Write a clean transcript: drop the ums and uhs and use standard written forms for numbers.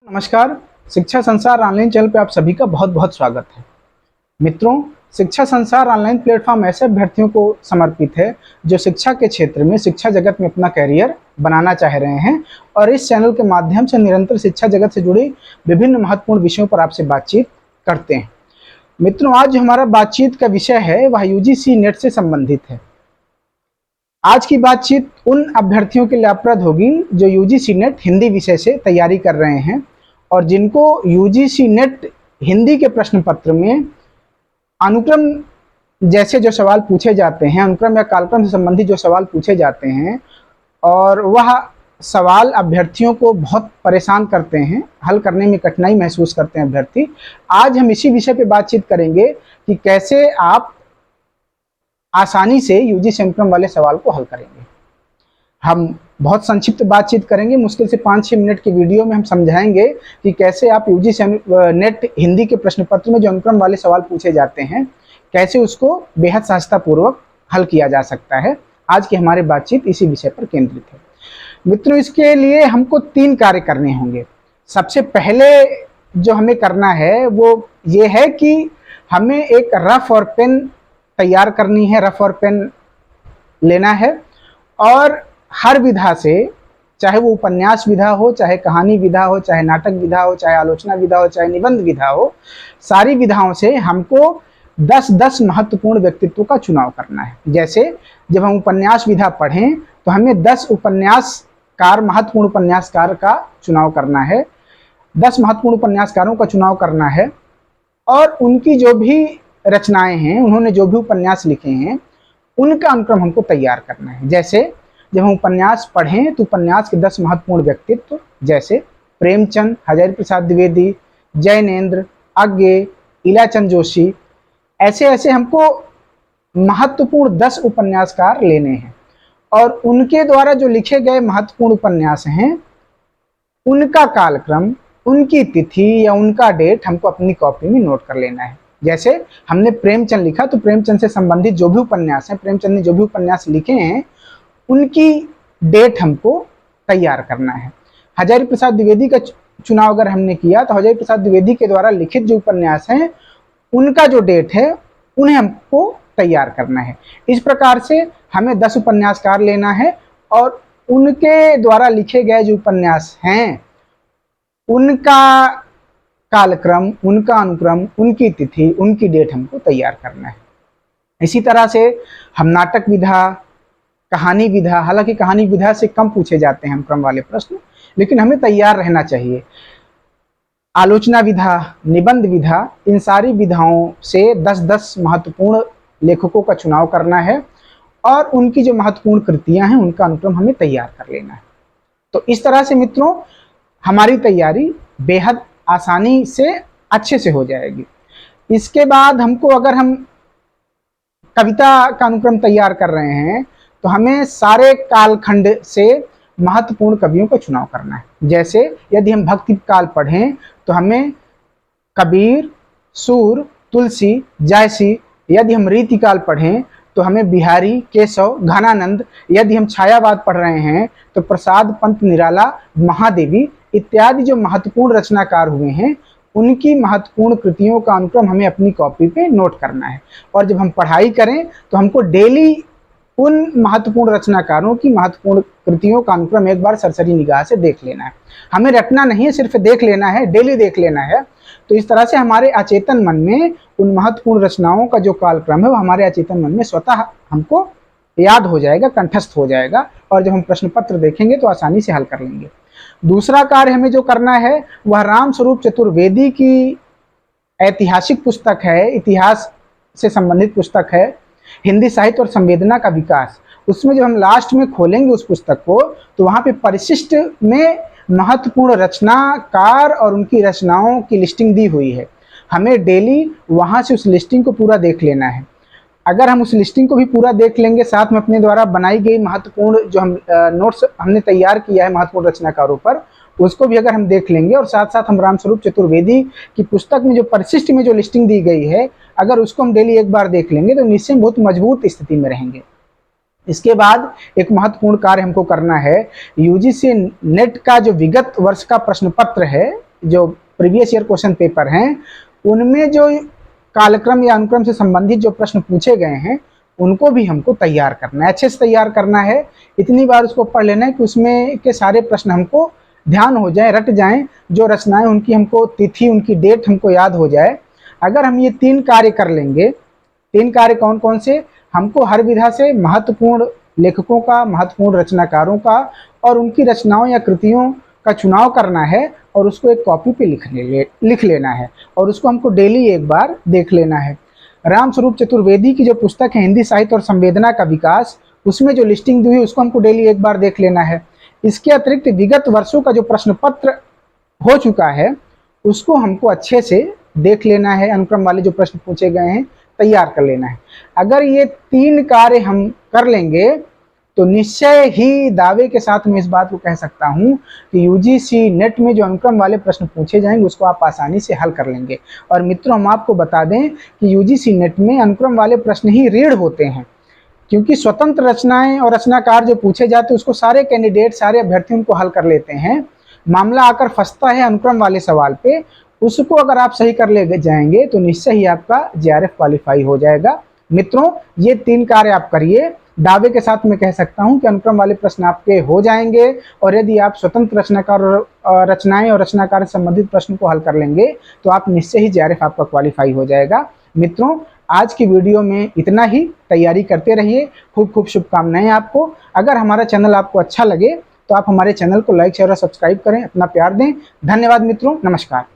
नमस्कार। शिक्षा संसार ऑनलाइन चैनल पे आप सभी का बहुत बहुत स्वागत है। मित्रों, शिक्षा संसार ऑनलाइन प्लेटफॉर्म ऐसे अभ्यर्थियों को समर्पित है जो शिक्षा के क्षेत्र में, शिक्षा जगत में अपना करियर बनाना चाह रहे हैं और इस चैनल के माध्यम से निरंतर शिक्षा जगत से जुड़ी विभिन्न महत्वपूर्ण विषयों पर आपसे बातचीत करते हैं। मित्रों, आज हमारा बातचीत का विषय है वह यूजीसी नेट से संबंधित है। आज की बातचीत उन अभ्यर्थियों के लिए लाभप्रद होगी जो यूजीसी नेट हिंदी विषय से तैयारी कर रहे हैं और जिनको यूजीसी नेट हिंदी के प्रश्न पत्र में अनुक्रम जैसे जो सवाल पूछे जाते हैं, अनुक्रम या कालक्रम से संबंधित जो सवाल पूछे जाते हैं और वह सवाल अभ्यर्थियों को बहुत परेशान करते हैं, हल करने में कठिनाई महसूस करते हैं अभ्यर्थी। आज हम इसी विषय पे बातचीत करेंगे कि कैसे आप आसानी से यूजीसी अनुक्रम वाले सवाल को हल करेंगे। हम बहुत संक्षिप्त बातचीत करेंगे, मुश्किल से 5-6 मिनट की वीडियो में हम समझाएंगे कि कैसे आप यूजीसी नेट हिंदी के प्रश्न पत्र में जो अनुक्रम वाले सवाल पूछे जाते हैं, कैसे उसको बेहद सहजतापूर्वक हल किया जा सकता है। आज की हमारी बातचीत इसी विषय पर केंद्रित है। मित्रों, इसके लिए हमको 3 कार्य करने होंगे। सबसे पहले जो हमें करना है वो ये है कि हमें एक रफ और पेन तैयार करनी है, रफ और पेन लेना है और हर विधा से, चाहे वो उपन्यास विधा हो, चाहे कहानी विधा हो, चाहे नाटक विधा हो, चाहे आलोचना विधा हो, चाहे निबंध विधा हो, सारी विधाओं से हमको 10-10 महत्वपूर्ण व्यक्तित्व का चुनाव करना है। जैसे जब हम उपन्यास विधा पढ़ें तो हमें 10 उपन्यासकार, महत्वपूर्ण उपन्यासकार का चुनाव करना है, 10 महत्वपूर्ण उपन्यासकारों का चुनाव करना है और उनकी जो भी रचनाएं हैं, उन्होंने जो भी उपन्यास लिखे हैं, उनका अनुक्रम हमको तैयार करना है। जैसे जब हम उपन्यास पढ़ें तो उपन्यास के 10 महत्वपूर्ण व्यक्तित्व जैसे प्रेमचंद, हजारी प्रसाद द्विवेदी, जैनेन्द्र, अज्ञे, इलाचंद जोशी, ऐसे ऐसे हमको महत्वपूर्ण 10 उपन्यासकार लेने हैं और उनके द्वारा जो लिखे गए महत्वपूर्ण उपन्यास हैं, उनका कालक्रम, उनकी तिथि या उनका डेट हमको अपनी कॉपी में नोट कर लेना है। जैसे हमने प्रेमचंद लिखा तो प्रेमचंद से संबंधित जो भी उपन्यास हैं, प्रेमचंद ने जो भी उपन्यास लिखे हैं, उनकी डेट हमको तैयार करना है। हजारी प्रसाद द्विवेदी का चुनाव अगर हमने किया तो हजारी प्रसाद द्विवेदी के द्वारा लिखित जो उपन्यास हैं, उनका जो डेट है, उन्हें हमको तैयार करना है। इस प्रकार से हमें 10 उपन्यासकार लेना है और उनके द्वारा लिखे गए जो उपन्यास हैं, उनका कालक्रम, उनका अनुक्रम, उनकी तिथि, उनकी डेट हमको तैयार करना है। इसी तरह से हम नाटक विधा, कहानी विधा, हालांकि कहानी विधा से कम पूछे जाते हैं अनुक्रम वाले प्रश्न, लेकिन हमें तैयार रहना चाहिए। आलोचना विधा, निबंध विधा, इन सारी विधाओं से 10-10 महत्वपूर्ण लेखकों का चुनाव करना है और उनकी जो महत्वपूर्ण कृतियां हैं, उनका अनुक्रम हमें तैयार कर लेना है। तो इस तरह से मित्रों हमारी तैयारी बेहद आसानी से, अच्छे से हो जाएगी। इसके बाद हमको, अगर हम कविता का अनुक्रम तैयार कर रहे हैं तो हमें सारे कालखंड से महत्वपूर्ण कवियों का चुनाव करना है। जैसे यदि हम भक्ति काल पढ़ें तो हमें कबीर, सूर, तुलसी, जायसी। यदि हम रीति काल पढ़ें तो हमें बिहारी, केशव, घनानंद। यदि हम छायावाद पढ़ रहे हैं तो प्रसाद, पंत, निराला, महादेवी इत्यादि जो महत्वपूर्ण रचनाकार हुए हैं, उनकी महत्वपूर्ण कृतियों का अनुक्रम हमें अपनी कॉपी पे नोट करना है। और जब हम पढ़ाई करें तो हमको डेली उन महत्वपूर्ण रचनाकारों की महत्वपूर्ण कृतियों का अनुक्रम एक बार सरसरी निगाह से देख लेना है। हमें रटना नहीं है, सिर्फ देख लेना है, डेली देख लेना है। तो इस तरह से हमारे अचेतन मन में उन महत्वपूर्ण रचनाओं का जो कालक्रम है वो हमारे अचेतन मन में स्वतः हमको याद हो जाएगा, कंठस्थ हो जाएगा और जब हम प्रश्न पत्र देखेंगे तो आसानी से हल कर लेंगे। दूसरा कार्य हमें जो करना है वह रामस्वरूप चतुर्वेदी की ऐतिहासिक पुस्तक है, इतिहास से संबंधित पुस्तक है, हिंदी साहित्य और संवेदना का विकास। उसमें जब हम लास्ट में खोलेंगे उस पुस्तक को तो वहाँ पे परिशिष्ट में महत्वपूर्ण रचनाकार और उनकी रचनाओं की लिस्टिंग दी हुई है। हमें डेली वहाँ से उस लिस्टिंग को पूरा देख लेना है। अगर हम उस लिस्टिंग को भी पूरा देख लेंगे, साथ में अपने द्वारा बनाई गई महत्वपूर्ण जो हम नोट्स हमने तैयार किया है महत्वपूर्ण रचनाकारों पर, उसको भी अगर हम देख लेंगे और साथ साथ हम रामस्वरूप चतुर्वेदी की पुस्तक में जो परिशिष्ट में जो लिस्टिंग दी गई है, अगर उसको हम डेली एक बार देख लेंगे तो निश्चय बहुत मजबूत स्थिति में रहेंगे। इसके बाद एक महत्वपूर्ण कार्य हमको करना है, यूजीसी नेट का जो विगत वर्ष का प्रश्न पत्र है जो प्रीवियस ईयर क्वेश्चन पेपर हैं उनमें जो कालक्रम या अनुक्रम से संबंधित जो प्रश्न पूछे गए हैं उनको भी हमको तैयार करना है, अच्छे से तैयार करना है। इतनी बार उसको पढ़ लेना है कि उसमें के सारे प्रश्न हमको ध्यान हो जाए, रट जाएं, जो रचनाएं उनकी हमको तिथि, उनकी डेट हमको याद हो जाए। अगर हम ये 3 कार्य कर लेंगे, 3 कार्य कौन कौन से, हमको हर विधा से महत्वपूर्ण लेखकों का, महत्वपूर्ण रचनाकारों का और उनकी रचनाओं या कृतियों का चुनाव करना है और उसको एक कॉपी पे लिख लेना है और उसको हमको डेली एक बार देख लेना है। रामस्वरूप चतुर्वेदी की जो पुस्तक है हिंदी साहित्य और संवेदना का विकास, उसमें जो लिस्टिंग दी हुई उसको हमको डेली एक बार देख लेना है। इसके अतिरिक्त विगत वर्षों का जो प्रश्न पत्र हो चुका है उसको हमको अच्छे से देख लेना है, अनुक्रम वाले जो प्रश्न पूछे गए हैं तैयार कर लेना है। अगर ये 3 कार्य हम कर लेंगे तो निश्चय ही दावे के साथ मैं इस बात को कह सकता हूं कि यूजीसी नेट में जो अनुक्रम वाले प्रश्न पूछे जाएंगे उसको आप आसानी से हल कर लेंगे। और मित्रों, हम आपको बता दें कि यूजीसी नेट में अनुक्रम वाले प्रश्न ही रीढ़ होते हैं, क्योंकि स्वतंत्र रचनाएं और रचनाकार जो पूछे जाते हैं उसको सारे कैंडिडेट, सारे अभ्यर्थी उनको हल कर लेते हैं। मामला आकर फंसता है अनुक्रम वाले सवाल पे, उसको अगर आप सही कर ले जाएंगे तो निश्चय ही आपका जेआरएफ क्वालिफाई हो जाएगा। मित्रों, ये 3 कार्य आप करिए, दावे के साथ मैं कह सकता हूं कि अनुक्रम वाले प्रश्न आपके हो जाएंगे। और यदि आप स्वतंत्र रचनाकार और रचनाएं और रचनाकार से संबंधित प्रश्न को हल कर लेंगे तो आप निश्चय ही जेआरएफ आपका क्वालिफाई हो जाएगा। मित्रों, आज की वीडियो में इतना ही, तैयारी करते रहिए, खूब खूब शुभकामनाएं आपको। अगर हमारा चैनल आपको अच्छा लगे तो आप हमारे चैनल को लाइक, शेयर और सब्सक्राइब करें, अपना प्यार दें। धन्यवाद मित्रों, नमस्कार।